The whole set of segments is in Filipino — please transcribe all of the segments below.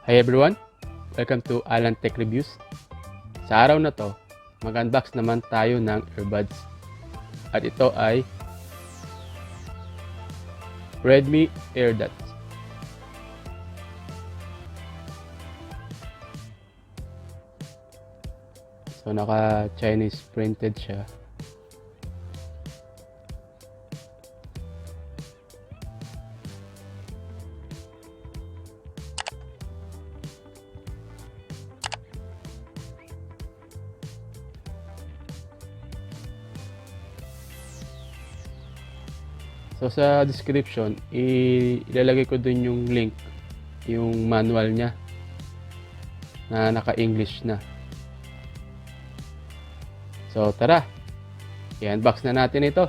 Hi everyone! Welcome to Alan Tech Reviews. Sa araw na to, mag-unbox naman tayo ng earbuds. At ito ay Redmi Airdots. So naka-Chinese printed siya. So sa description, ilalagay ko dun yung link, yung manual niya na naka-English na. So tara, i-unbox na natin ito.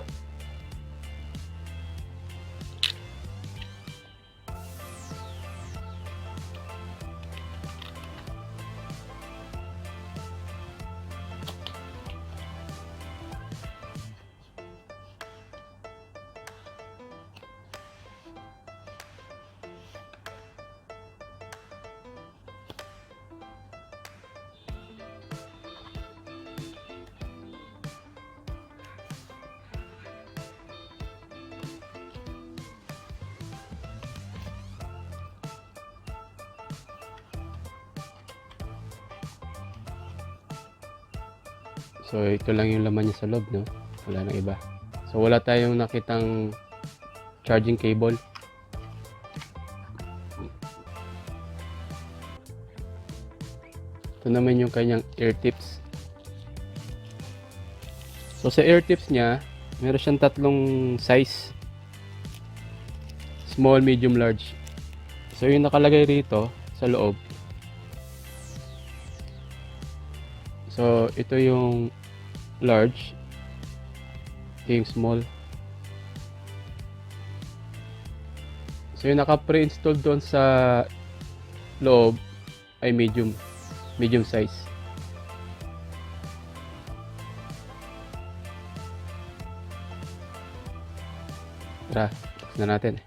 So ito lang yung laman niya sa loob, no? Wala nang iba. So wala tayong nakitang charging cable. Ito naman yung kanyang ear tips. So sa ear tips niya, meron siyang tatlong size. Small, medium, large. So yung nakalagay rito sa loob. So ito yung large, ito yung small. So yung naka-pre-install doon sa loob ay medium size. Tara, buksan na natin.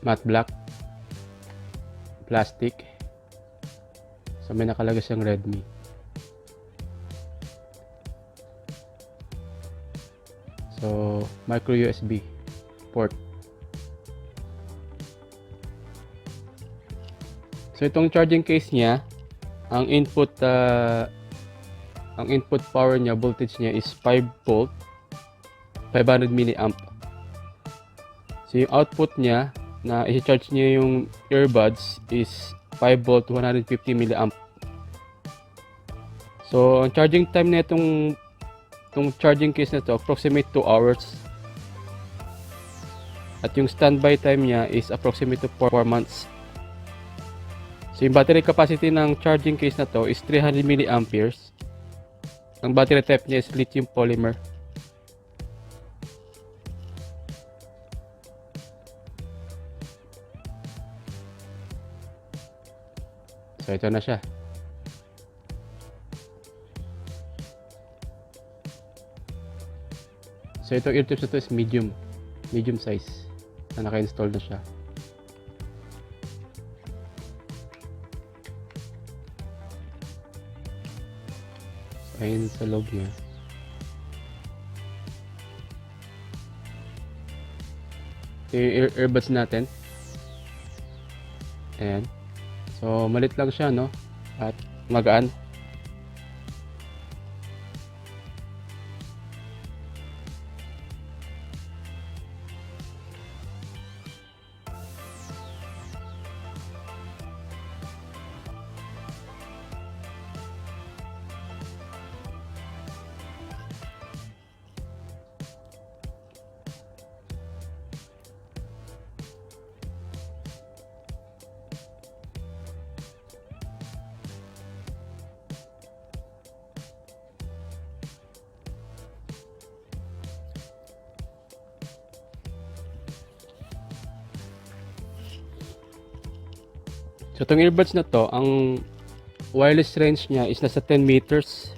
Matte black, plastic. So may nakalagay siyang Redmi. So micro USB port. So itong charging case niya, ang input power niya, voltage niya is 5 volt 500 milliamp. So yung output niya na i-charge niya yung earbuds is 5 volt 150 milliamp. So ang charging time na itong charging case na to approximate 2 hours. At yung standby time niya is approximate to 4 months. So yung battery capacity ng charging case na to is 300 milliamperes. Ang battery type niya is lithium polymer. So ito na siya. So itong ear tips na to is medium size na naka-install na siya. So ayun sa loob niya. Ito yung earbuds natin. Ayan. So malit lang siya, no? At magaan. So itong earbuds na to, ang wireless range niya is nasa 10 meters.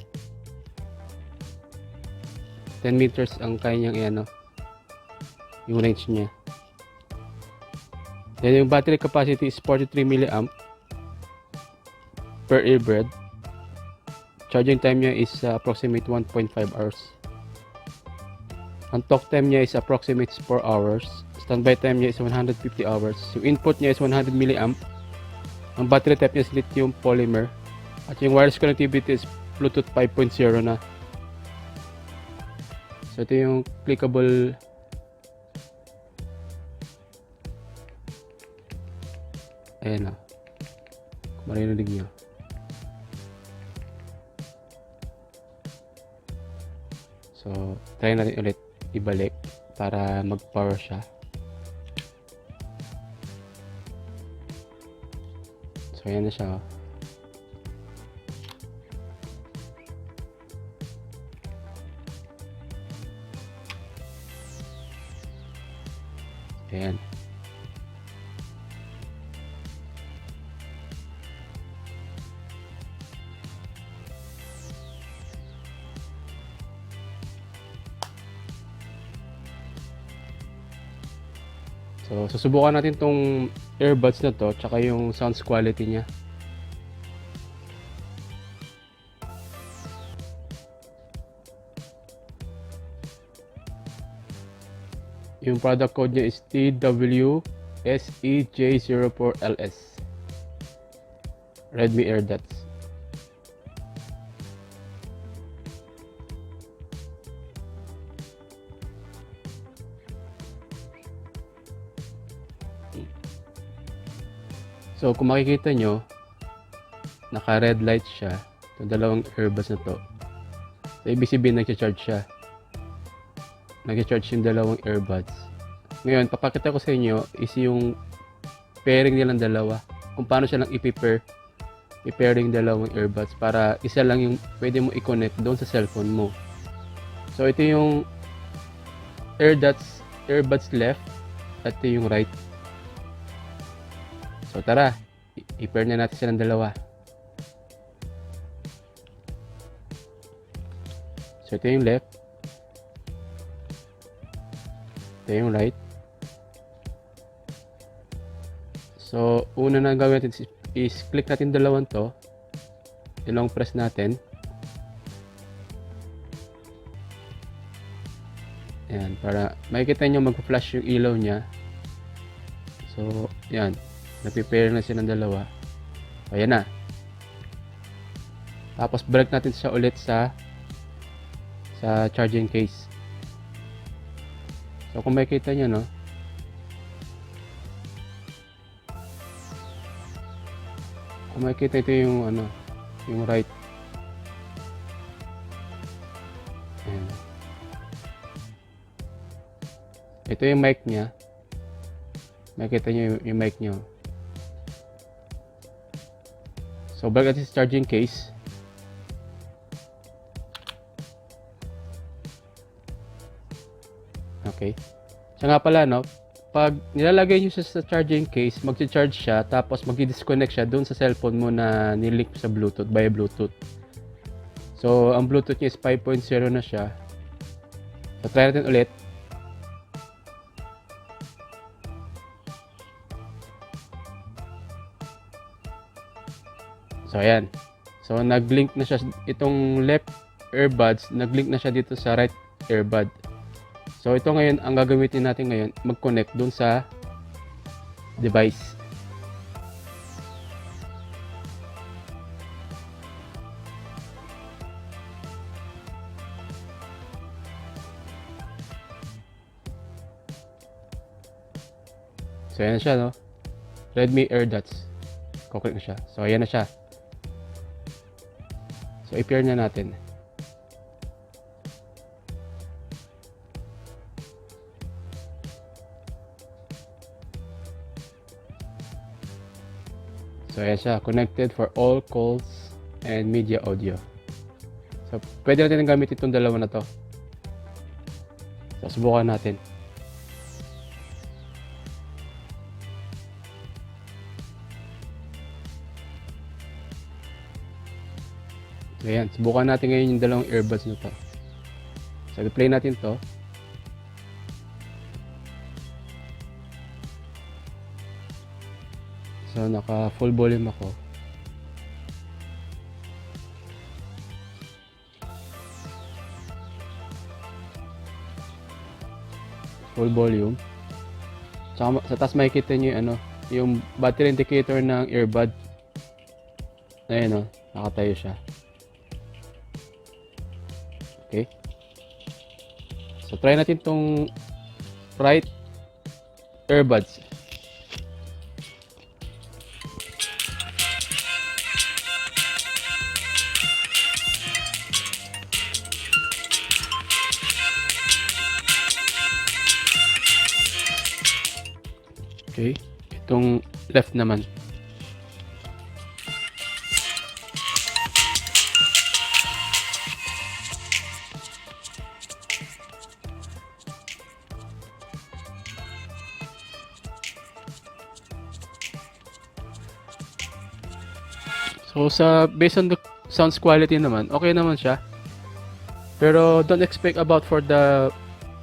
10 meters ang kanyang yung range niya. Then yung battery capacity is 43 mAh per earbud. Charging time niya is approximate 1.5 hours. Ang talk time niya is approximate 4 hours. Standby time niya is 150 hours. Yung input niya is 100 mAh. Ang battery type niya is lithium polymer. At yung wireless connectivity is Bluetooth 5.0 na. So ito yung clickable ayan na. Kung marinig nyo. So, try natin ulit ibalik para mag-power siya. So, ayan na siya. Ayan. So, susubukan natin tong earbuds na to, tsaka yung sounds quality niya. Yung product code niya is TWSEJ04LS. Redmi Airdots. So, kung makikita nyo, naka-red light siya. Itong dalawang earbuds na to. So, ibig sabihin, nag-charge siya. Nag-charge yung dalawang earbuds. Ngayon, papakita ko sa inyo is yung pairing nilang dalawa. Kung paano siya lang i-pairing dalawang earbuds para isa lang yung pwede mo i-connect doon sa cellphone mo. So, ito yung earbuds left at ito yung right. So tara, i-pair na natin silang dalawa. So ito yung left. Ito yung right. So una na gawin natin is click natin dalawang to. Long press natin. Ayan, para makikita nyo mag-flash yung ilaw niya. So, yan. Napipair na silang dalawa. Ayan na. Tapos balik natin siya ulit sa charging case. So kung makikita nyo, no, kung makikita, ito yung yung right. Ayan. Ito yung mic niya. Makikita nyo yung mic nyo. So, balik natin sa charging case. Okay. So nga pala, no, pag nilalagay nyo siya sa charging case, mag-charge siya, tapos mag-disconnect siya dun sa cellphone mo na nilink sa Bluetooth, via Bluetooth. So, ang Bluetooth niya is 5.0 na siya. So, try natin ulit. So, ayan. So, nag-link na siya. Itong left earbuds, nag-link na siya dito sa right earbud. So, ito ngayon, ang gagamitin natin ngayon, mag-connect dun sa device. So, ayan na siya, no? Redmi Airdots. Kukulik na siya. So, ayan na siya. So, i-pair na natin. So, ayan siya. Connected for all calls and media audio. So, pwede natin gamitin itong dalawa na to. So, subukan natin. So, ayan. Subukan natin ngayon yung dalawang earbuds na to. So, i-play natin to. So naka full volume ako. Full volume. Tsaka sa taas makikita nyo yung ano, yung battery indicator ng earbud. Ayan o, nakatayo siya. Okay. So try natin tong right earbuds. Okay, itong left naman. So based on the sounds quality naman, okay naman siya. Pero don't expect about for the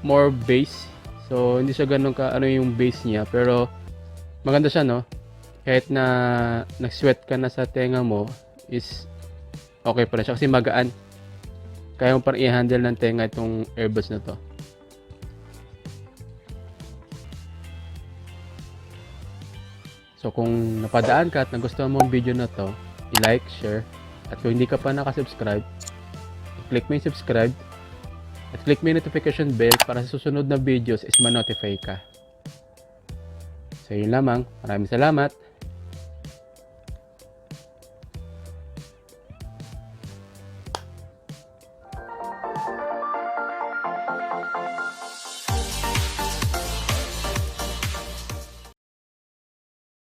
more bass. So hindi siya ganun ka ano yung bass niya, pero maganda siya, no? Kahit na nag-sweat ka na sa tenga mo, is okay pa rin siya kasi magaan. Kaya mo parang i-handle ng tenga itong earbuds na to. So kung napadaan ka at nagustuhan mo ang video na to, i-like, share, at kung hindi ka pa nakasubscribe, i-click mo yung subscribe at click mo yung notification bell para sa susunod na videos is ma-notify ka. So yun lamang. Maraming salamat.